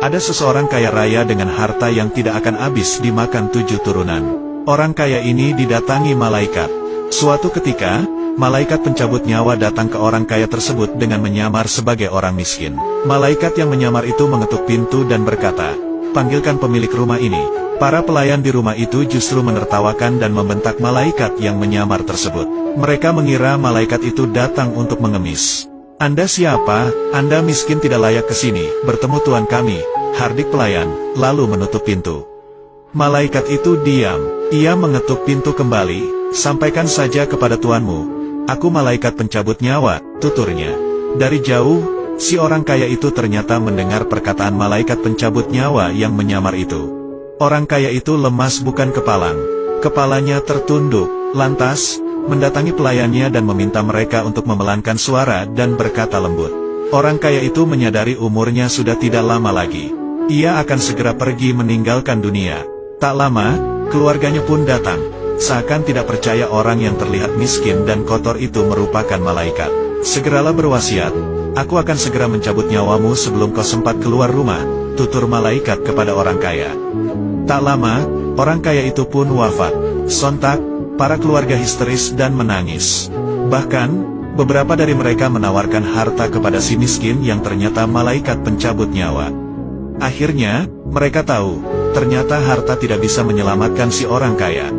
Ada seseorang kaya raya dengan harta yang tidak akan habis dimakan 7 turunan. Orang kaya ini didatangi malaikat. Suatu ketika, malaikat pencabut nyawa datang ke orang kaya tersebut dengan menyamar sebagai orang miskin. Malaikat yang menyamar itu mengetuk pintu dan berkata, "Panggilkan pemilik rumah ini." Para pelayan di rumah itu justru menertawakan dan membentak malaikat yang menyamar tersebut. Mereka mengira malaikat itu datang untuk mengemis. "Anda siapa? Anda miskin tidak layak ke sini bertemu Tuhan kami," hardik pelayan, lalu menutup pintu. Malaikat itu diam. Ia mengetuk pintu kembali. "Sampaikan saja kepada tuanmu, aku malaikat pencabut nyawa," tuturnya. Dari jauh, si orang kaya itu ternyata mendengar perkataan malaikat pencabut nyawa yang menyamar itu. Orang kaya itu lemas bukan kepalang. Kepalanya tertunduk, lantas mendatangi pelayannya dan meminta mereka untuk memelankan suara dan berkata lembut. Orang kaya itu menyadari umurnya sudah tidak lama lagi. Ia akan segera pergi meninggalkan dunia. Tak lama, keluarganya pun datang. Seakan tidak percaya orang yang terlihat miskin dan kotor itu merupakan malaikat. "Segeralah berwasiat, aku akan segera mencabut nyawamu sebelum kau sempat keluar rumah," tutur malaikat kepada orang kaya. Tak lama, orang kaya itu pun wafat. Sontak, para keluarga histeris dan menangis. Bahkan, beberapa dari mereka menawarkan harta kepada si miskin yang ternyata malaikat pencabut nyawa. Akhirnya, mereka tahu, ternyata harta tidak bisa menyelamatkan si orang kaya.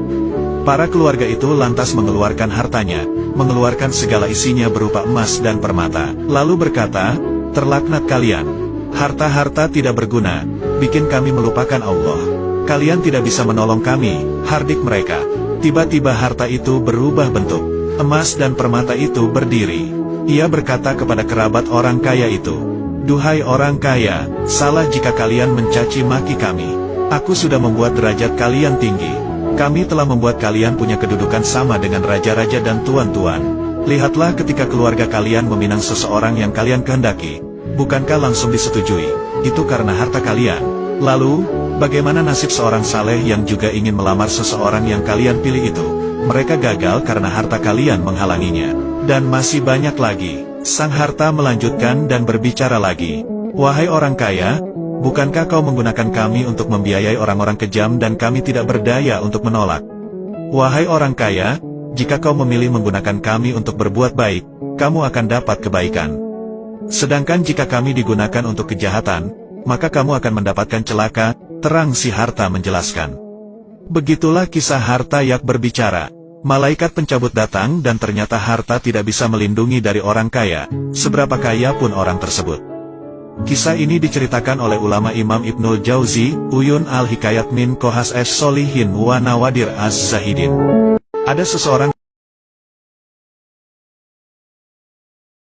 Para keluarga itu lantas mengeluarkan hartanya, mengeluarkan segala isinya berupa emas dan permata, lalu berkata, "Terlaknat kalian. Harta-harta tidak berguna, bikin kami melupakan Allah. Kalian tidak bisa menolong kami," hardik mereka. Tiba-tiba harta itu berubah bentuk. Emas dan permata itu berdiri. Ia berkata kepada kerabat orang kaya itu, "Duhai orang kaya, salah jika kalian mencaci maki kami. Aku sudah membuat derajat kalian tinggi. Kami telah membuat kalian punya kedudukan sama dengan raja-raja dan tuan-tuan. Lihatlah ketika keluarga kalian meminang seseorang yang kalian kehendaki, bukankah langsung disetujui? Itu karena harta kalian. Lalu, bagaimana nasib seorang saleh yang juga ingin melamar seseorang yang kalian pilih itu? Mereka gagal karena harta kalian menghalanginya. Dan masih banyak lagi." Sang harta melanjutkan dan berbicara lagi, "Wahai orang kaya, bukankah kau menggunakan kami untuk membiayai orang-orang kejam dan kami tidak berdaya untuk menolak? Wahai orang kaya, jika kau memilih menggunakan kami untuk berbuat baik, kamu akan dapat kebaikan. Sedangkan jika kami digunakan untuk kejahatan, maka kamu akan mendapatkan celaka," terang si harta menjelaskan. Begitulah kisah harta yang berbicara. Malaikat pencabut datang dan ternyata harta tidak bisa melindungi dari orang kaya, seberapa kaya pun orang tersebut. Kisah ini diceritakan oleh ulama Imam Ibnul Jauzi, Uyun al-Hikayat min Kohas es Solihin wa Nawadir az-Zahidin. Ada seseorang